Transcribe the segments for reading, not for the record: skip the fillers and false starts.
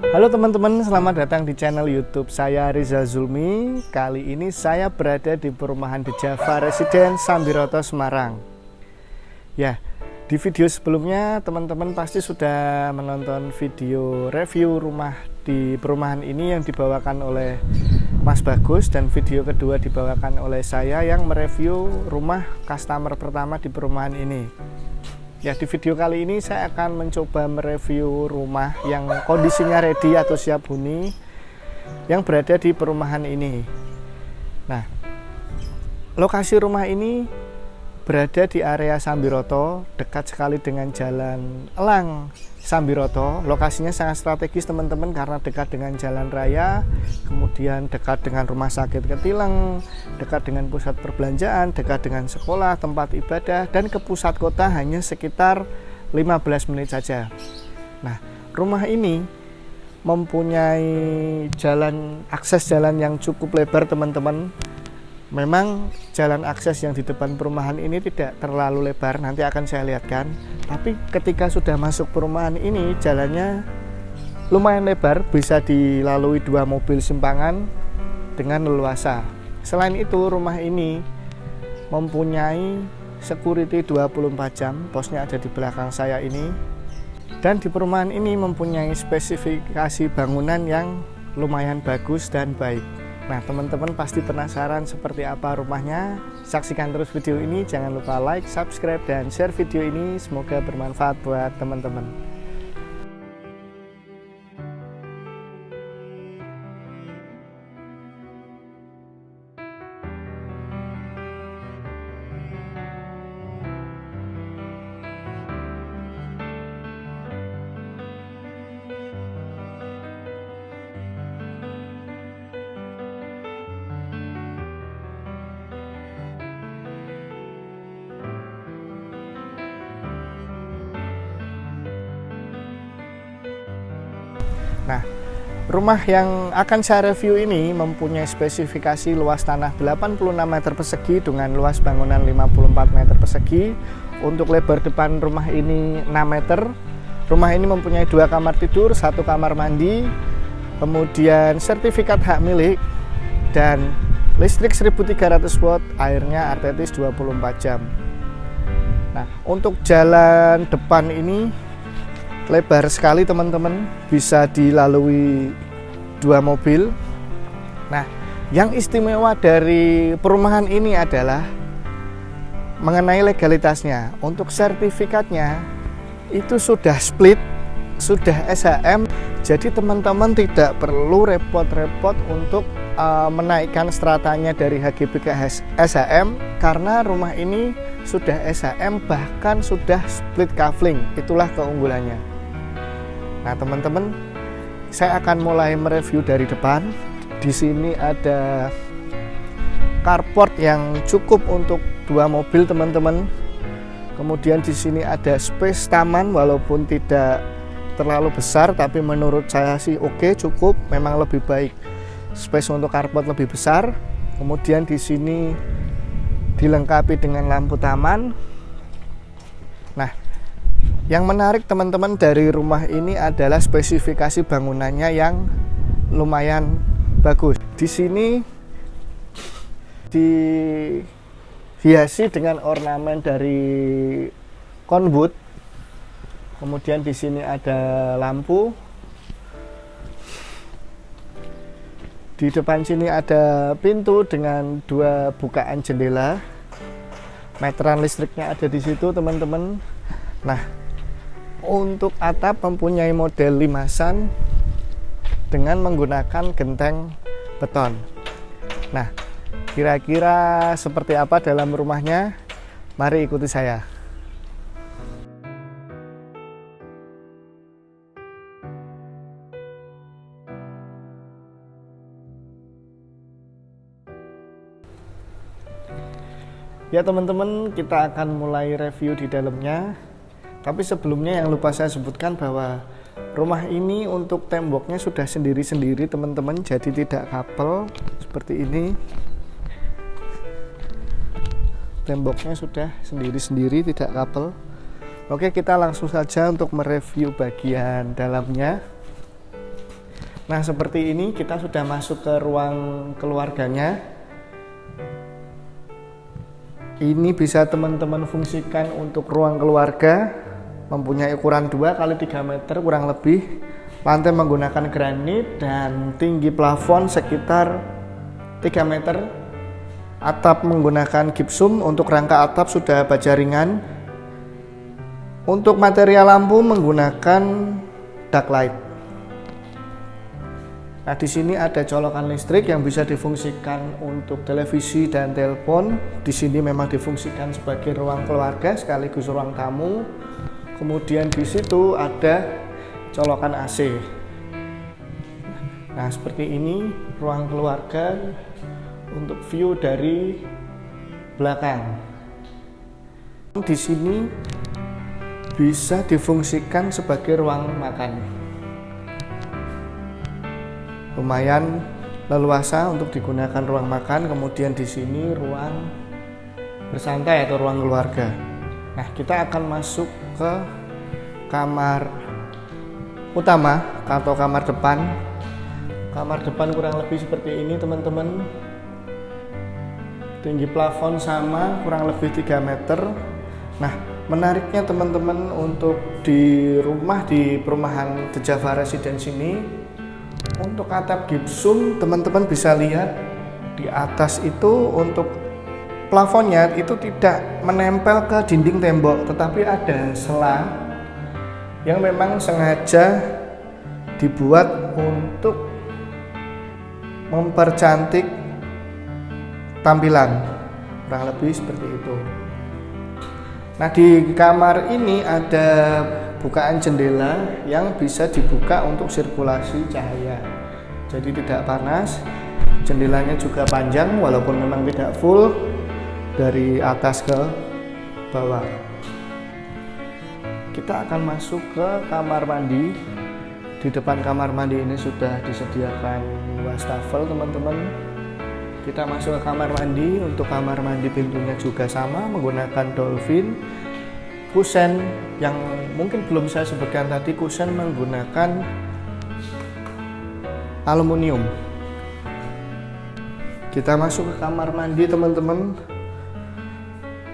Halo teman-teman, selamat datang di channel YouTube saya Rizal Zulmi. Kali ini saya berada di perumahan The Java Residence Sambiroto, Semarang. Ya, di video sebelumnya teman-teman pasti sudah menonton video review rumah di perumahan ini yang dibawakan oleh Mas Bagus, dan video kedua dibawakan oleh saya yang mereview rumah customer pertama di perumahan ini. Ya, di video kali ini saya akan mencoba mereview rumah yang kondisinya ready atau siap huni yang berada di perumahan ini. Nah, lokasi rumah ini berada di area Sambiroto, dekat sekali dengan Jalan Elang Sambiroto. Lokasinya sangat strategis teman-teman karena dekat dengan jalan raya, kemudian dekat dengan rumah sakit Ketileng, dekat dengan pusat perbelanjaan, dekat dengan sekolah, tempat ibadah, dan ke pusat kota hanya sekitar 15 menit saja. Nah, rumah ini mempunyai akses jalan yang cukup lebar teman-teman. Memang jalan akses yang di depan perumahan ini tidak terlalu lebar, nanti akan saya lihatkan. Tapi ketika sudah masuk perumahan ini, jalannya lumayan lebar, bisa dilalui 2 mobil simpangan dengan leluasa. Selain itu, rumah ini mempunyai security 24 jam, posnya ada di belakang saya ini. Dan di perumahan ini mempunyai spesifikasi bangunan yang lumayan bagus dan baik. Nah, teman-teman pasti penasaran seperti apa rumahnya. Saksikan terus video ini, jangan lupa like, subscribe, dan share video ini. Semoga bermanfaat buat teman-teman. Nah, rumah yang akan saya review ini mempunyai spesifikasi luas tanah 86 meter persegi dengan luas bangunan 54 meter persegi. Untuk lebar depan rumah ini 6 meter. Rumah ini mempunyai 2 kamar tidur, 1 kamar mandi, kemudian sertifikat hak milik, dan listrik 1300 watt, airnya artetis 24 jam. Nah, untuk jalan depan ini lebar sekali teman-teman, bisa dilalui 2 mobil. Nah, yang istimewa dari perumahan ini adalah mengenai legalitasnya. Untuk sertifikatnya itu sudah split, sudah SHM, jadi teman-teman tidak perlu repot-repot untuk menaikkan stratanya dari HGB ke SHM, karena rumah ini sudah SHM, bahkan sudah split kafling. Itulah keunggulannya. Nah, teman-teman, saya akan mulai mereview dari depan. Di sini ada carport yang cukup untuk 2 mobil, teman-teman. Kemudian di sini ada space taman, walaupun tidak terlalu besar, tapi menurut saya sih oke, cukup. Memang lebih baik space untuk carport lebih besar. Kemudian di sini dilengkapi dengan lampu taman. Nah, yang menarik teman-teman dari rumah ini adalah spesifikasi bangunannya yang lumayan bagus. Di sini dihiasi dengan ornamen dari conwood. Kemudian di sini ada lampu. Di depan sini ada pintu dengan 2 bukaan jendela. Meteran listriknya ada di situ, teman-teman. Nah, untuk atap mempunyai model limasan dengan menggunakan genteng beton. Nah, kira-kira seperti apa dalam rumahnya? Mari ikuti saya. Ya teman-teman, kita akan mulai review di dalamnya. Tapi sebelumnya yang lupa saya sebutkan bahwa rumah ini untuk temboknya sudah sendiri-sendiri teman-teman, jadi tidak couple seperti ini. Temboknya sudah sendiri-sendiri, tidak couple. Oke, kita langsung saja untuk mereview bagian dalamnya. Nah, seperti ini kita sudah masuk ke ruang keluarganya. Ini bisa teman-teman fungsikan untuk ruang keluarga, mempunyai ukuran 2 kali 3 meter kurang lebih. Lantai menggunakan granit dan tinggi plafon sekitar 3 meter. Atap menggunakan gipsum, untuk rangka atap sudah baja ringan. Untuk material lampu menggunakan ductlight. Nah, di sini ada colokan listrik yang bisa difungsikan untuk televisi dan telepon. Di sini memang difungsikan sebagai ruang keluarga sekaligus ruang tamu. Kemudian di situ ada colokan AC. Nah, seperti ini ruang keluarga untuk view dari belakang. Di sini bisa difungsikan sebagai ruang makan. Lumayan leluasa untuk digunakan ruang makan. Kemudian di sini ruang bersantai atau ruang keluarga. Nah, kita akan masuk ke kamar utama atau kamar depan. Kamar depan kurang lebih seperti ini, teman-teman. Tinggi plafon sama, kurang lebih 3 meter. Nah, menariknya teman-teman untuk di rumah di perumahan The Java Residence ini, untuk atap gipsum teman-teman bisa lihat di atas itu untuk plafonnya itu tidak menempel ke dinding tembok, tetapi ada sela yang memang sengaja dibuat untuk mempercantik tampilan, kurang lebih seperti itu. Nah, di kamar ini ada bukaan jendela yang bisa dibuka untuk sirkulasi cahaya, jadi tidak panas. Jendelanya juga panjang walaupun memang tidak full dari atas ke bawah. Kita akan masuk ke kamar mandi. Di depan kamar mandi ini sudah disediakan wastafel, teman-teman. Kita masuk ke kamar mandi. Untuk kamar mandi pintunya juga sama, menggunakan dolphin. Kusen yang mungkin belum saya sebutkan tadi, kusen menggunakan aluminium. Kita masuk ke kamar mandi, teman-teman.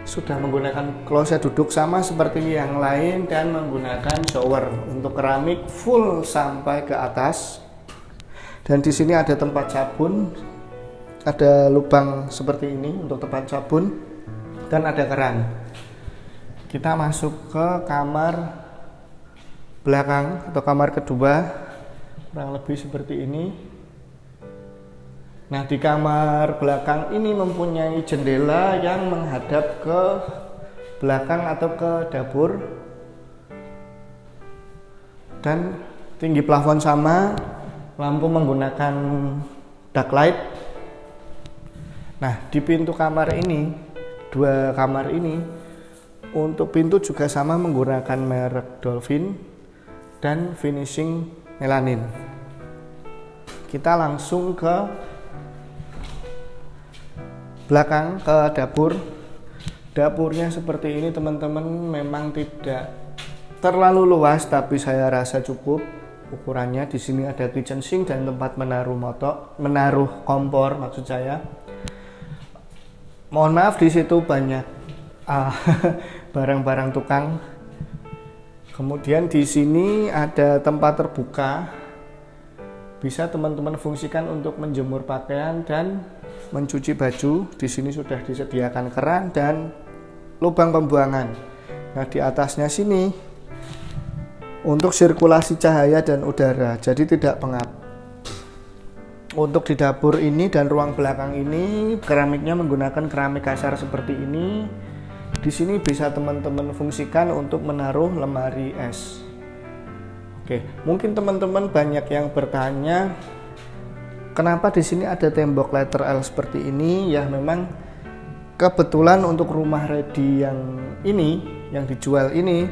Sudah menggunakan kloset duduk sama seperti yang lain dan menggunakan shower. Untuk keramik full sampai ke atas. Dan di sini ada tempat sabun. Ada lubang seperti ini untuk tempat sabun dan ada keran. Kita masuk ke kamar belakang atau kamar kedua, kurang lebih seperti ini. Nah, di kamar belakang ini mempunyai jendela yang menghadap ke belakang atau ke dapur, dan tinggi plafon sama, lampu menggunakan ductlight. Nah, di pintu kamar ini, dua kamar ini, untuk pintu juga sama menggunakan merek Dolphin dan finishing melanin. Kita langsung ke belakang, ke dapur. Dapurnya seperti ini, teman-teman. Memang tidak terlalu luas, tapi saya rasa cukup ukurannya. Di sini ada kitchen sink dan tempat menaruh kompor, maksud saya. Mohon maaf, di situ banyak barang-barang tukang. Kemudian di sini ada tempat terbuka, bisa teman-teman fungsikan untuk menjemur pakaian dan mencuci baju. Di sini sudah disediakan keran dan lubang pembuangan. Nah, di atasnya sini untuk sirkulasi cahaya dan udara, jadi tidak pengap. Untuk di dapur ini dan ruang belakang ini, keramiknya menggunakan keramik kasar seperti ini. Di sini bisa teman-teman fungsikan untuk menaruh lemari es. Oke, mungkin teman-teman banyak yang bertanya, kenapa di sini ada tembok letter L seperti ini? Ya, memang kebetulan untuk rumah ready yang ini, yang dijual ini,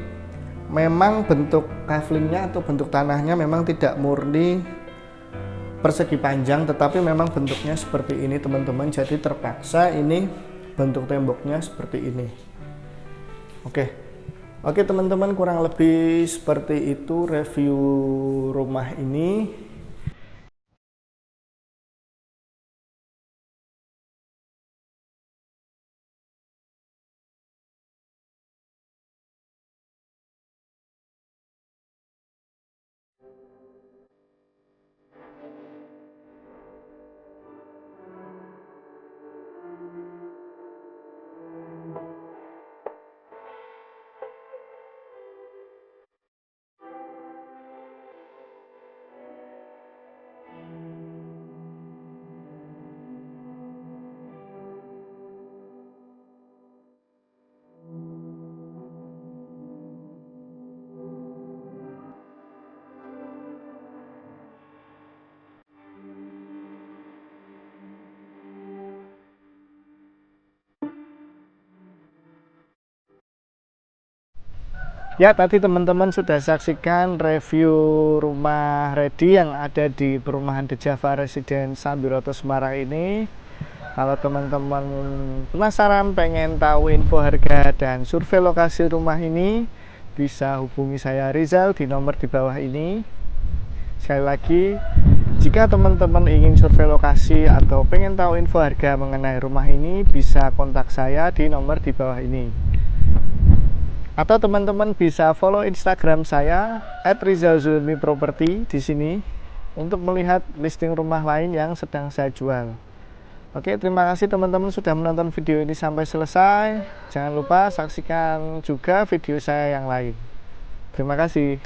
memang bentuk kaflingnya atau bentuk tanahnya memang tidak murni persegi panjang, tetapi memang bentuknya seperti ini, teman-teman. Jadi terpaksa ini bentuk temboknya seperti ini. Oke teman-teman, kurang lebih seperti itu review rumah ini. Ya, tadi teman-teman sudah saksikan review rumah ready yang ada di perumahan The Java Residence Sambiroto Semarang ini. Kalau teman-teman penasaran pengen tahu info harga dan survei lokasi rumah ini, bisa hubungi saya Rizal di nomor di bawah ini. Sekali lagi, jika teman-teman ingin survei lokasi atau pengen tahu info harga mengenai rumah ini, bisa kontak saya di nomor di bawah ini. Atau teman-teman bisa follow Instagram saya @rizalzulmiproperty di sini untuk melihat listing rumah lain yang sedang saya jual. Oke, terima kasih teman-teman sudah menonton video ini sampai selesai. Jangan lupa saksikan juga video saya yang lain. Terima kasih.